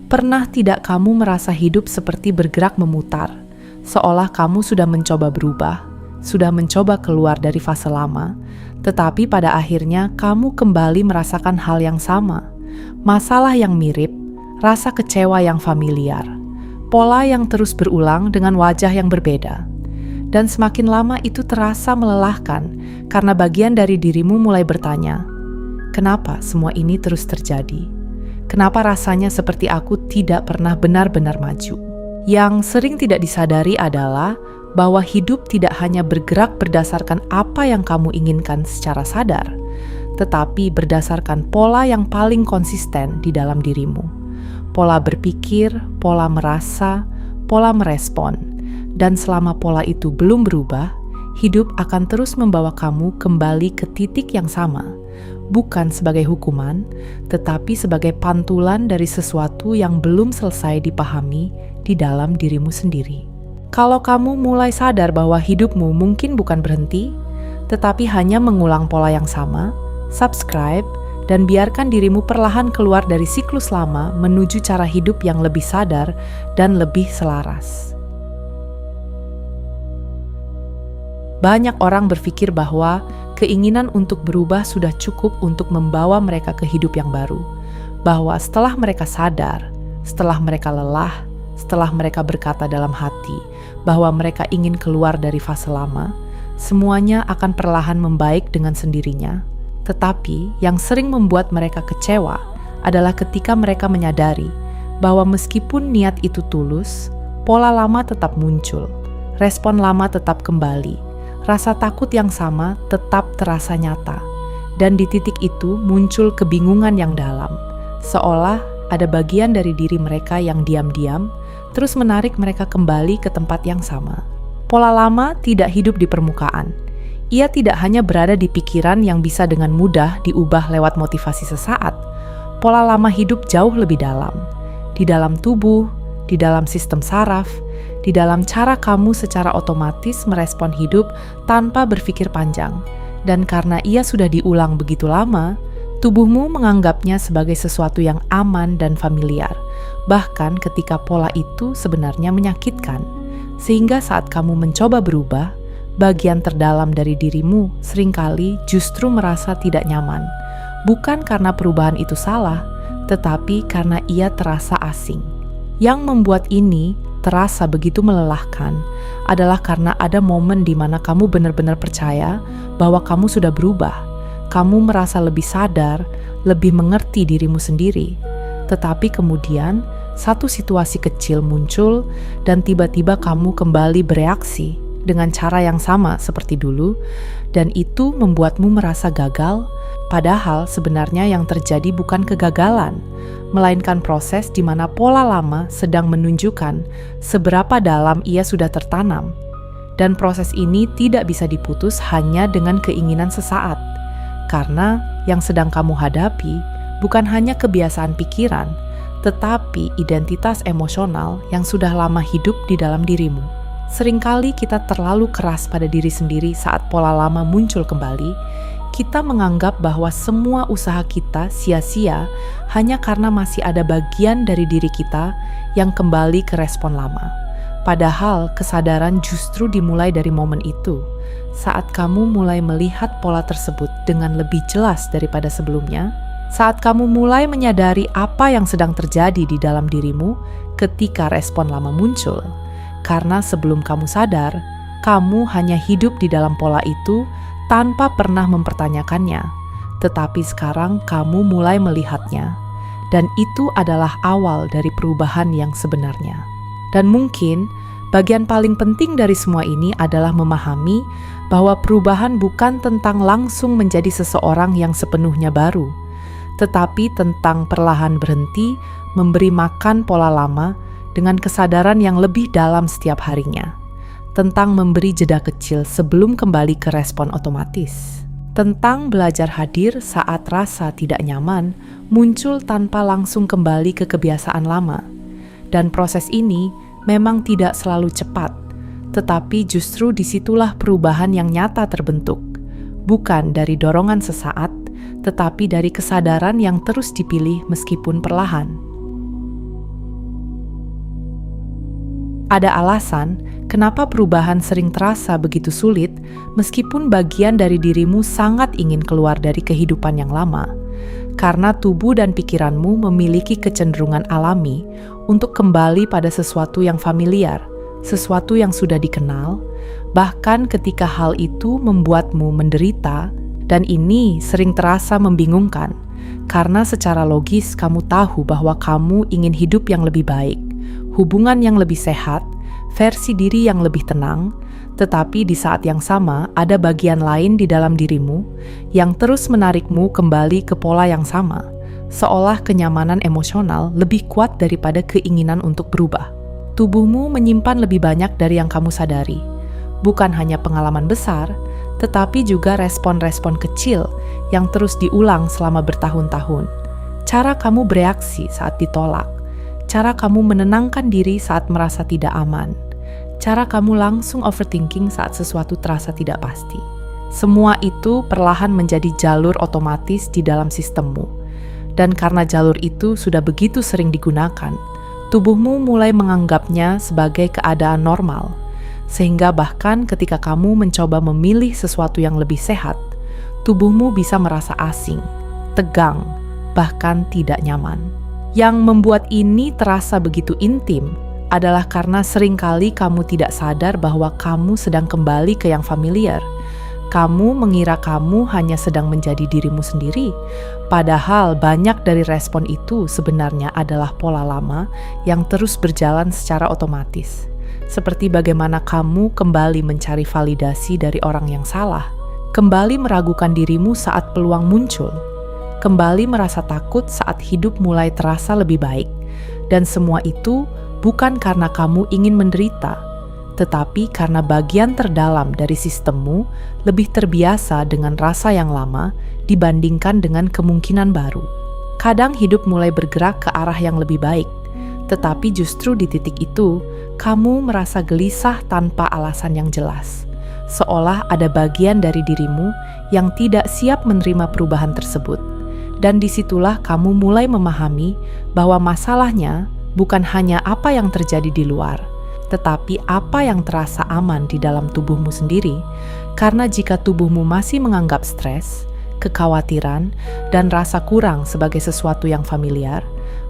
Pernah tidak kamu merasa hidup seperti bergerak memutar, seolah kamu sudah mencoba berubah, sudah mencoba keluar dari fase lama, tetapi pada akhirnya kamu kembali merasakan hal yang sama, masalah yang mirip, rasa kecewa yang familiar, pola yang terus berulang dengan wajah yang berbeda. Dan semakin lama itu terasa melelahkan karena bagian dari dirimu mulai bertanya, kenapa semua ini terus terjadi? Kenapa rasanya seperti aku tidak pernah benar-benar maju? Yang sering tidak disadari adalah bahwa hidup tidak hanya bergerak berdasarkan apa yang kamu inginkan secara sadar, tetapi berdasarkan pola yang paling konsisten di dalam dirimu. Pola berpikir, pola merasa, pola merespon. Dan selama pola itu belum berubah, hidup akan terus membawa kamu kembali ke titik yang sama. Bukan sebagai hukuman, tetapi sebagai pantulan dari sesuatu yang belum selesai dipahami di dalam dirimu sendiri. Kalau kamu mulai sadar bahwa hidupmu mungkin bukan berhenti, tetapi hanya mengulang pola yang sama, subscribe, dan biarkan dirimu perlahan keluar dari siklus lama menuju cara hidup yang lebih sadar dan lebih selaras. Banyak orang berpikir bahwa keinginan untuk berubah sudah cukup untuk membawa mereka ke hidup yang baru. Bahwa setelah mereka sadar, setelah mereka lelah, setelah mereka berkata dalam hati bahwa mereka ingin keluar dari fase lama, semuanya akan perlahan membaik dengan sendirinya. Tetapi yang sering membuat mereka kecewa adalah ketika mereka menyadari bahwa meskipun niat itu tulus, pola lama tetap muncul, respon lama tetap kembali. Rasa takut yang sama tetap terasa nyata, dan di titik itu muncul kebingungan yang dalam, seolah ada bagian dari diri mereka yang diam-diam terus menarik mereka kembali ke tempat yang sama. Pola lama tidak hidup di permukaan. Ia tidak hanya berada di pikiran yang bisa dengan mudah diubah lewat motivasi sesaat. Pola lama hidup jauh lebih dalam, di dalam tubuh, di dalam sistem saraf, di dalam cara kamu secara otomatis merespon hidup tanpa berpikir panjang. Dan karena ia sudah diulang begitu lama, tubuhmu menganggapnya sebagai sesuatu yang aman dan familiar, bahkan ketika pola itu sebenarnya menyakitkan. Sehingga saat kamu mencoba berubah, bagian terdalam dari dirimu seringkali justru merasa tidak nyaman. Bukan karena perubahan itu salah, tetapi karena ia terasa asing. Yang membuat ini terasa begitu melelahkan adalah karena ada momen di mana kamu benar-benar percaya bahwa kamu sudah berubah. Kamu merasa lebih sadar, lebih mengerti dirimu sendiri. Tetapi kemudian satu situasi kecil muncul dan tiba-tiba kamu kembali bereaksi dengan cara yang sama seperti dulu, dan itu membuatmu merasa gagal, padahal sebenarnya yang terjadi bukan kegagalan, melainkan proses di mana pola lama sedang menunjukkan seberapa dalam ia sudah tertanam. Dan proses ini tidak bisa diputus hanya dengan keinginan sesaat, karena yang sedang kamu hadapi bukan hanya kebiasaan pikiran, tetapi identitas emosional yang sudah lama hidup di dalam dirimu. Seringkali kita terlalu keras pada diri sendiri saat pola lama muncul kembali. Kita menganggap bahwa semua usaha kita sia-sia hanya karena masih ada bagian dari diri kita yang kembali ke respon lama. Padahal kesadaran justru dimulai dari momen itu, saat kamu mulai melihat pola tersebut dengan lebih jelas daripada sebelumnya, saat kamu mulai menyadari apa yang sedang terjadi di dalam dirimu ketika respon lama muncul. Karena sebelum kamu sadar, kamu hanya hidup di dalam pola itu tanpa pernah mempertanyakannya. Tetapi sekarang kamu mulai melihatnya, dan itu adalah awal dari perubahan yang sebenarnya. Dan mungkin bagian paling penting dari semua ini adalah memahami bahwa perubahan bukan tentang langsung menjadi seseorang yang sepenuhnya baru, tetapi tentang perlahan berhenti memberi makan pola lama dengan kesadaran yang lebih dalam setiap harinya, tentang memberi jeda kecil sebelum kembali ke respon otomatis, tentang belajar hadir saat rasa tidak nyaman muncul tanpa langsung kembali ke kebiasaan lama. Dan proses ini memang tidak selalu cepat, tetapi justru disitulah perubahan yang nyata terbentuk, bukan dari dorongan sesaat, tetapi dari kesadaran yang terus dipilih meskipun perlahan. Ada alasan kenapa perubahan sering terasa begitu sulit, meskipun bagian dari dirimu sangat ingin keluar dari kehidupan yang lama. Karena tubuh dan pikiranmu memiliki kecenderungan alami untuk kembali pada sesuatu yang familiar, sesuatu yang sudah dikenal, bahkan ketika hal itu membuatmu menderita, dan ini sering terasa membingungkan, karena secara logis kamu tahu bahwa kamu ingin hidup yang lebih baik, hubungan yang lebih sehat, versi diri yang lebih tenang, tetapi di saat yang sama ada bagian lain di dalam dirimu yang terus menarikmu kembali ke pola yang sama, seolah kenyamanan emosional lebih kuat daripada keinginan untuk berubah. Tubuhmu menyimpan lebih banyak dari yang kamu sadari, bukan hanya pengalaman besar, tetapi juga respon-respon kecil yang terus diulang selama bertahun-tahun. Cara kamu bereaksi saat ditolak, cara kamu menenangkan diri saat merasa tidak aman, cara kamu langsung overthinking saat sesuatu terasa tidak pasti. Semua itu perlahan menjadi jalur otomatis di dalam sistemmu. Dan karena jalur itu sudah begitu sering digunakan, tubuhmu mulai menganggapnya sebagai keadaan normal. Sehingga bahkan ketika kamu mencoba memilih sesuatu yang lebih sehat, tubuhmu bisa merasa asing, tegang, bahkan tidak nyaman. Yang membuat ini terasa begitu intim adalah karena seringkali kamu tidak sadar bahwa kamu sedang kembali ke yang familiar. Kamu mengira kamu hanya sedang menjadi dirimu sendiri, padahal banyak dari respon itu sebenarnya adalah pola lama yang terus berjalan secara otomatis. Seperti bagaimana kamu kembali mencari validasi dari orang yang salah, kembali meragukan dirimu saat peluang muncul, kembali merasa takut saat hidup mulai terasa lebih baik, dan semua itu bukan karena kamu ingin menderita, tetapi karena bagian terdalam dari sistemmu lebih terbiasa dengan rasa yang lama dibandingkan dengan kemungkinan baru. Kadang hidup mulai bergerak ke arah yang lebih baik, tetapi justru di titik itu, kamu merasa gelisah tanpa alasan yang jelas, seolah ada bagian dari dirimu yang tidak siap menerima perubahan tersebut. Dan disitulah kamu mulai memahami bahwa masalahnya bukan hanya apa yang terjadi di luar, tetapi apa yang terasa aman di dalam tubuhmu sendiri. Karena jika tubuhmu masih menganggap stres, kekhawatiran, dan rasa kurang sebagai sesuatu yang familiar,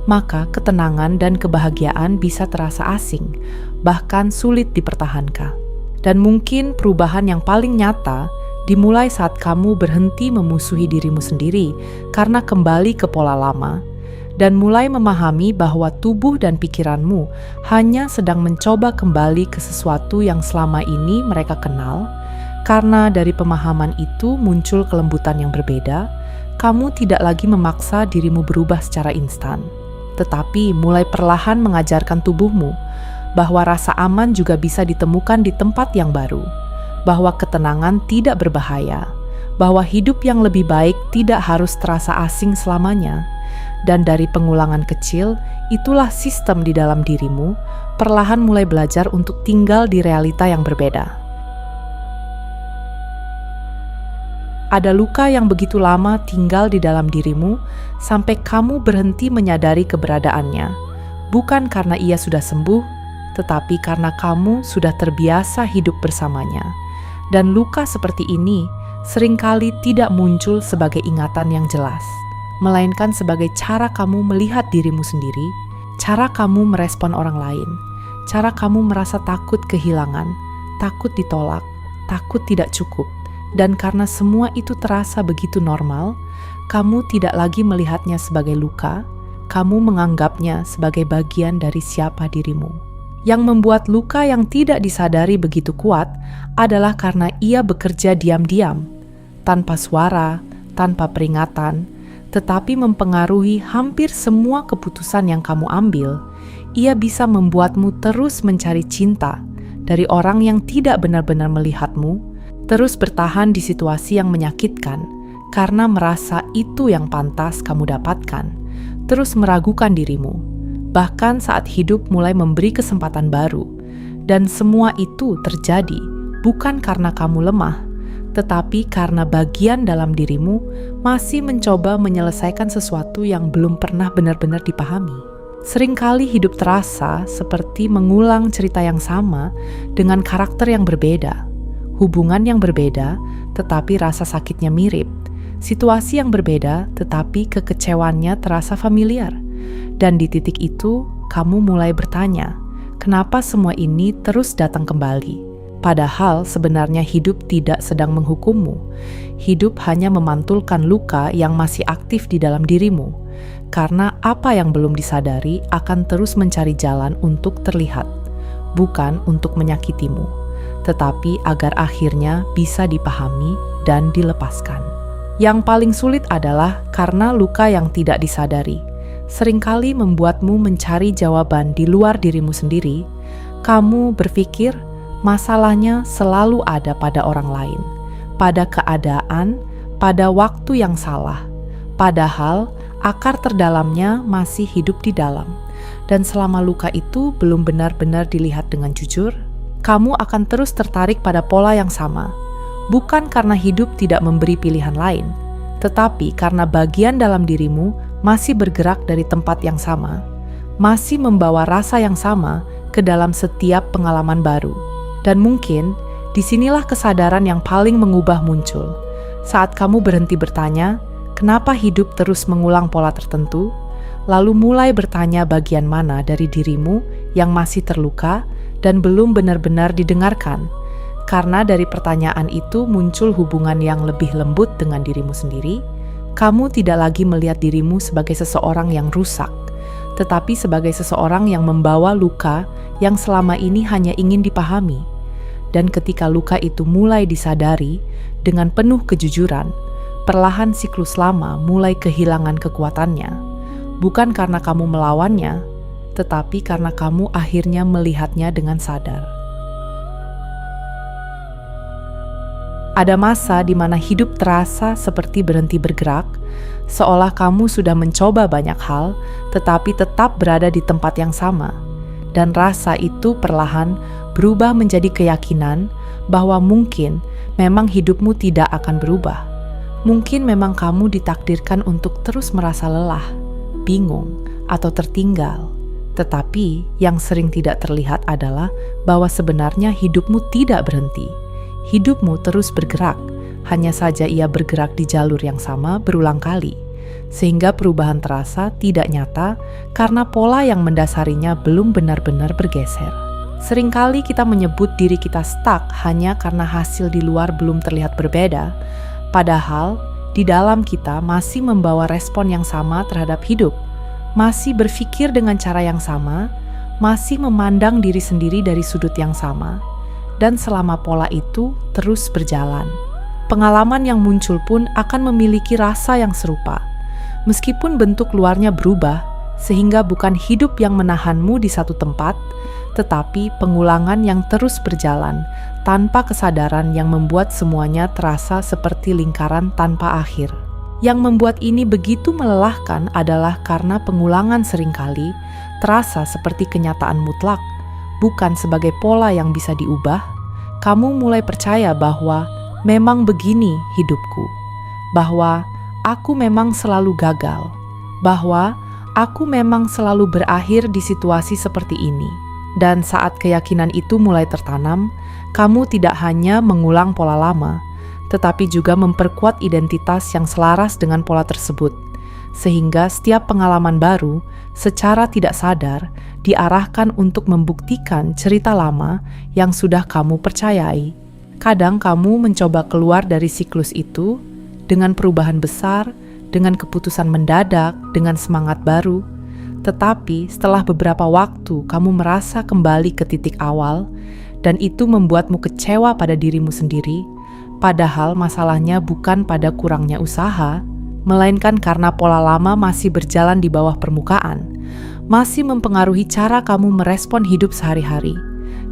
maka ketenangan dan kebahagiaan bisa terasa asing, bahkan sulit dipertahankan. Dan mungkin perubahan yang paling nyata dimulai saat kamu berhenti memusuhi dirimu sendiri karena kembali ke pola lama, dan mulai memahami bahwa tubuh dan pikiranmu hanya sedang mencoba kembali ke sesuatu yang selama ini mereka kenal. Karena dari pemahaman itu muncul kelembutan yang berbeda, kamu tidak lagi memaksa dirimu berubah secara instan, tetapi mulai perlahan mengajarkan tubuhmu bahwa rasa aman juga bisa ditemukan di tempat yang baru, bahwa ketenangan tidak berbahaya, bahwa hidup yang lebih baik tidak harus terasa asing selamanya, dan dari pengulangan kecil, itulah sistem di dalam dirimu perlahan mulai belajar untuk tinggal di realita yang berbeda. Ada luka yang begitu lama tinggal di dalam dirimu sampai kamu berhenti menyadari keberadaannya, bukan karena ia sudah sembuh, tetapi karena kamu sudah terbiasa hidup bersamanya. Dan luka seperti ini seringkali tidak muncul sebagai ingatan yang jelas, melainkan sebagai cara kamu melihat dirimu sendiri, cara kamu merespon orang lain, cara kamu merasa takut kehilangan, takut ditolak, takut tidak cukup. Dan karena semua itu terasa begitu normal, kamu tidak lagi melihatnya sebagai luka, kamu menganggapnya sebagai bagian dari siapa dirimu. Yang membuat luka yang tidak disadari begitu kuat adalah karena ia bekerja diam-diam, tanpa suara, tanpa peringatan, tetapi mempengaruhi hampir semua keputusan yang kamu ambil. Ia bisa membuatmu terus mencari cinta dari orang yang tidak benar-benar melihatmu, terus bertahan di situasi yang menyakitkan karena merasa itu yang pantas kamu dapatkan, terus meragukan dirimu, bahkan saat hidup mulai memberi kesempatan baru. Dan semua itu terjadi bukan karena kamu lemah, tetapi karena bagian dalam dirimu masih mencoba menyelesaikan sesuatu yang belum pernah benar-benar dipahami. Seringkali hidup terasa seperti mengulang cerita yang sama dengan karakter yang berbeda, hubungan yang berbeda, tetapi rasa sakitnya mirip, situasi yang berbeda, tetapi kekecewaannya terasa familiar. Dan di titik itu, kamu mulai bertanya, kenapa semua ini terus datang kembali? Padahal sebenarnya hidup tidak sedang menghukummu. Hidup hanya memantulkan luka yang masih aktif di dalam dirimu. Karena apa yang belum disadari akan terus mencari jalan untuk terlihat, bukan untuk menyakitimu, tetapi agar akhirnya bisa dipahami dan dilepaskan. Yang paling sulit adalah karena luka yang tidak disadari seringkali membuatmu mencari jawaban di luar dirimu sendiri. Kamu berpikir masalahnya selalu ada pada orang lain, pada keadaan, pada waktu yang salah. Padahal akar terdalamnya masih hidup di dalam. Dan selama luka itu belum benar-benar dilihat dengan jujur, kamu akan terus tertarik pada pola yang sama. Bukan karena hidup tidak memberi pilihan lain, tetapi karena bagian dalam dirimu masih bergerak dari tempat yang sama, masih membawa rasa yang sama ke dalam setiap pengalaman baru. Dan mungkin disinilah kesadaran yang paling mengubah muncul. Saat kamu berhenti bertanya, kenapa hidup terus mengulang pola tertentu, lalu mulai bertanya bagian mana dari dirimu yang masih terluka dan belum benar-benar didengarkan. Karena dari pertanyaan itu muncul hubungan yang lebih lembut dengan dirimu sendiri. Kamu tidak lagi melihat dirimu sebagai seseorang yang rusak, tetapi sebagai seseorang yang membawa luka yang selama ini hanya ingin dipahami. Dan ketika luka itu mulai disadari dengan penuh kejujuran, perlahan siklus lama mulai kehilangan kekuatannya. Bukan karena kamu melawannya, tetapi karena kamu akhirnya melihatnya dengan sadar. Ada masa di mana hidup terasa seperti berhenti bergerak, seolah kamu sudah mencoba banyak hal, tetapi tetap berada di tempat yang sama. Dan rasa itu perlahan berubah menjadi keyakinan bahwa mungkin memang hidupmu tidak akan berubah. Mungkin memang kamu ditakdirkan untuk terus merasa lelah, bingung, atau tertinggal. Tetapi yang sering tidak terlihat adalah bahwa sebenarnya hidupmu tidak berhenti. Hidupmu terus bergerak, hanya saja ia bergerak di jalur yang sama berulang kali, sehingga perubahan terasa tidak nyata karena pola yang mendasarinya belum benar-benar bergeser. Seringkali kita menyebut diri kita stuck hanya karena hasil di luar belum terlihat berbeda, padahal di dalam kita masih membawa respon yang sama terhadap hidup, masih berpikir dengan cara yang sama, masih memandang diri sendiri dari sudut yang sama. Dan selama pola itu terus berjalan, pengalaman yang muncul pun akan memiliki rasa yang serupa. Meskipun bentuk luarnya berubah, sehingga bukan hidup yang menahanmu di satu tempat, tetapi pengulangan yang terus berjalan tanpa kesadaran yang membuat semuanya terasa seperti lingkaran tanpa akhir. Yang membuat ini begitu melelahkan adalah karena pengulangan seringkali terasa seperti kenyataan mutlak, bukan sebagai pola yang bisa diubah. Kamu mulai percaya bahwa memang begini hidupku, bahwa aku memang selalu gagal, bahwa aku memang selalu berakhir di situasi seperti ini. Dan saat keyakinan itu mulai tertanam, kamu tidak hanya mengulang pola lama, tetapi juga memperkuat identitas yang selaras dengan pola tersebut. Sehingga setiap pengalaman baru secara tidak sadar diarahkan untuk membuktikan cerita lama yang sudah kamu percayai. Kadang kamu mencoba keluar dari siklus itu dengan perubahan besar, dengan keputusan mendadak, dengan semangat baru. Tetapi setelah beberapa waktu kamu merasa kembali ke titik awal, dan itu membuatmu kecewa pada dirimu sendiri, padahal masalahnya bukan pada kurangnya usaha, melainkan karena pola lama masih berjalan di bawah permukaan, masih mempengaruhi cara kamu merespon hidup sehari-hari.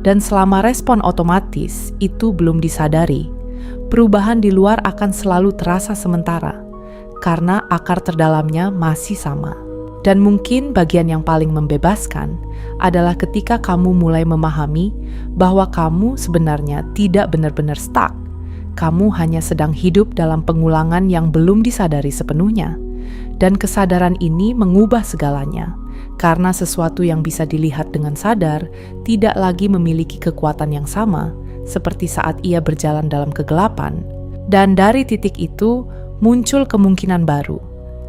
Dan selama respon otomatis itu belum disadari, perubahan di luar akan selalu terasa sementara, karena akar terdalamnya masih sama. Dan mungkin bagian yang paling membebaskan adalah ketika kamu mulai memahami bahwa kamu sebenarnya tidak benar-benar stuck. Kamu hanya sedang hidup dalam pengulangan yang belum disadari sepenuhnya. Dan kesadaran ini mengubah segalanya. karena sesuatu yang bisa dilihat dengan sadar tidak lagi memiliki kekuatan yang sama seperti saat ia berjalan dalam kegelapan. Dan dari titik itu muncul kemungkinan baru,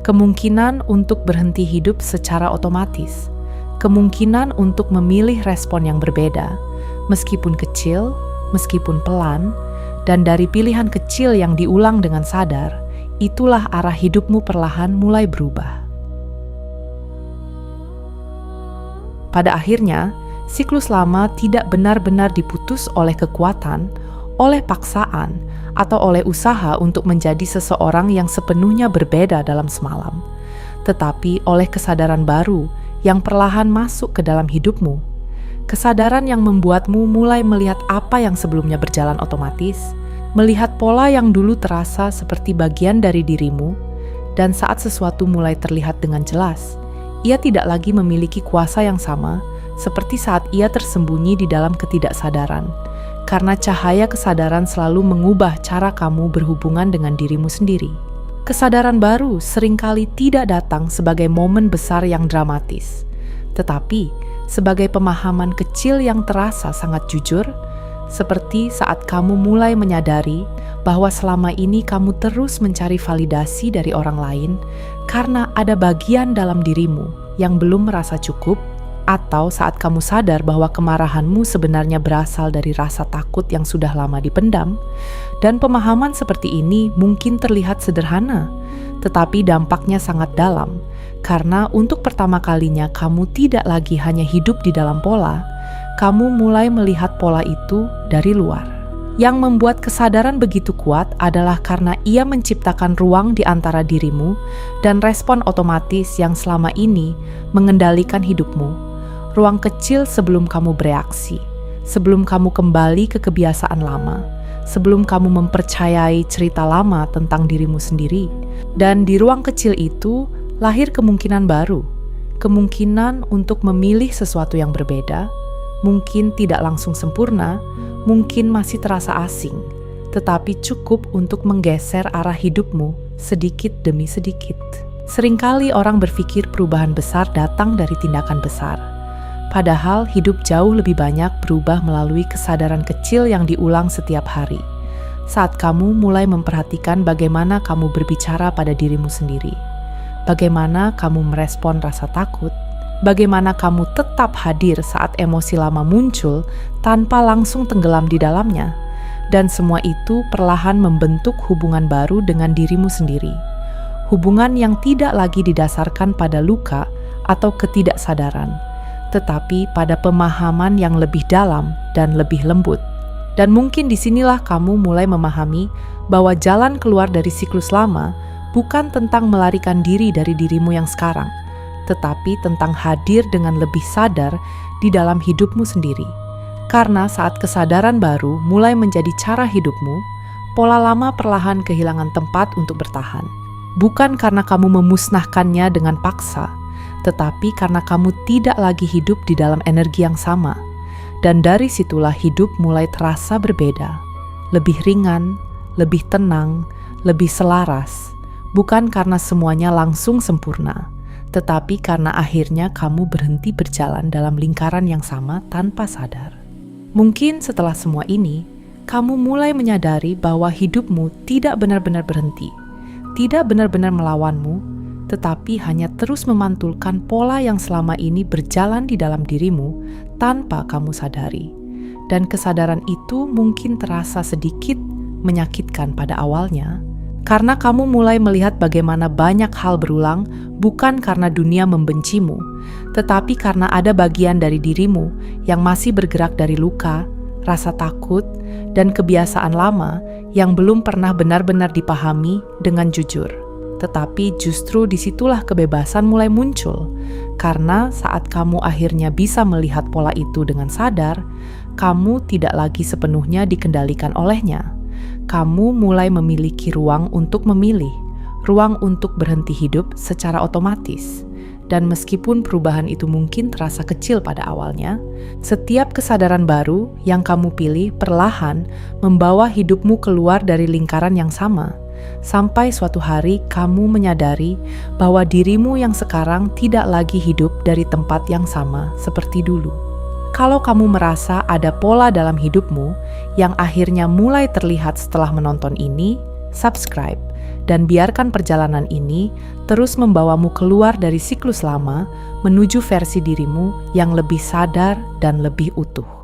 kemungkinan untuk berhenti hidup secara otomatis, kemungkinan untuk memilih respon yang berbeda, meskipun kecil, meskipun pelan, dan dari pilihan kecil yang diulang dengan sadar, itulah arah hidupmu perlahan mulai berubah. Pada akhirnya, siklus lama tidak benar-benar diputus oleh kekuatan, oleh paksaan, atau oleh usaha untuk menjadi seseorang yang sepenuhnya berbeda dalam semalam, tetapi oleh kesadaran baru yang perlahan masuk ke dalam hidupmu. Kesadaran yang membuatmu mulai melihat apa yang sebelumnya berjalan otomatis, melihat pola yang dulu terasa seperti bagian dari dirimu, dan saat sesuatu mulai terlihat dengan jelas, ia tidak lagi memiliki kuasa yang sama seperti saat ia tersembunyi di dalam ketidaksadaran, karena cahaya kesadaran selalu mengubah cara kamu berhubungan dengan dirimu sendiri. Kesadaran baru seringkali tidak datang sebagai momen besar yang dramatis, tetapi sebagai pemahaman kecil yang terasa sangat jujur, seperti saat kamu mulai menyadari bahwa selama ini kamu terus mencari validasi dari orang lain karena ada bagian dalam dirimu yang belum merasa cukup, atau saat kamu sadar bahwa kemarahanmu sebenarnya berasal dari rasa takut yang sudah lama dipendam. Dan pemahaman seperti ini mungkin terlihat sederhana, tetapi dampaknya sangat dalam, karena untuk pertama kalinya kamu tidak lagi hanya hidup di dalam pola, kamu mulai melihat pola itu dari luar. Yang membuat kesadaran begitu kuat adalah karena ia menciptakan ruang di antara dirimu dan respon otomatis yang selama ini mengendalikan hidupmu. Ruang kecil sebelum kamu bereaksi, sebelum kamu kembali ke kebiasaan lama, sebelum kamu mempercayai cerita lama tentang dirimu sendiri. Dan di ruang kecil itu lahir kemungkinan baru, kemungkinan untuk memilih sesuatu yang berbeda, mungkin tidak langsung sempurna, mungkin masih terasa asing, tetapi cukup untuk menggeser arah hidupmu sedikit demi sedikit. Seringkali orang berpikir perubahan besar datang dari tindakan besar, padahal hidup jauh lebih banyak berubah melalui kesadaran kecil yang diulang setiap hari. Saat kamu mulai memperhatikan bagaimana kamu berbicara pada dirimu sendiri, bagaimana kamu merespon rasa takut, bagaimana kamu tetap hadir saat emosi lama muncul tanpa langsung tenggelam di dalamnya, dan semua itu perlahan membentuk hubungan baru dengan dirimu sendiri. Hubungan yang tidak lagi didasarkan pada luka atau ketidaksadaran, tetapi pada pemahaman yang lebih dalam dan lebih lembut. Dan mungkin disinilah kamu mulai memahami bahwa jalan keluar dari siklus lama bukan tentang melarikan diri dari dirimu yang sekarang, tetapi tentang hadir dengan lebih sadar di dalam hidupmu sendiri. Karena saat kesadaran baru mulai menjadi cara hidupmu, pola lama perlahan kehilangan tempat untuk bertahan. Bukan karena kamu memusnahkannya dengan paksa, tetapi karena kamu tidak lagi hidup di dalam energi yang sama. Dan dari situlah hidup mulai terasa berbeda, lebih ringan, lebih tenang, lebih selaras. Bukan karena semuanya langsung sempurna, tetapi karena akhirnya kamu berhenti berjalan dalam lingkaran yang sama tanpa sadar. Mungkin setelah semua ini, kamu mulai menyadari bahwa hidupmu tidak benar-benar berhenti, tidak benar-benar melawanmu, tetapi hanya terus memantulkan pola yang selama ini berjalan di dalam dirimu tanpa kamu sadari. Dan kesadaran itu mungkin terasa sedikit menyakitkan pada awalnya, karena kamu mulai melihat bagaimana banyak hal berulang bukan karena dunia membencimu, tetapi karena ada bagian dari dirimu yang masih bergerak dari luka, rasa takut, dan kebiasaan lama yang belum pernah benar-benar dipahami dengan jujur. Tetapi justru disitulah kebebasan mulai muncul, karena saat kamu akhirnya bisa melihat pola itu dengan sadar, kamu tidak lagi sepenuhnya dikendalikan olehnya. Kamu mulai memiliki ruang untuk memilih, ruang untuk berhenti hidup secara otomatis. Dan meskipun perubahan itu mungkin terasa kecil pada awalnya, setiap kesadaran baru yang kamu pilih perlahan membawa hidupmu keluar dari lingkaran yang sama, sampai suatu hari kamu menyadari bahwa dirimu yang sekarang tidak lagi hidup dari tempat yang sama seperti dulu. Kalau kamu merasa ada pola dalam hidupmu yang akhirnya mulai terlihat setelah menonton ini, subscribe dan biarkan perjalanan ini terus membawamu keluar dari siklus lama menuju versi dirimu yang lebih sadar dan lebih utuh.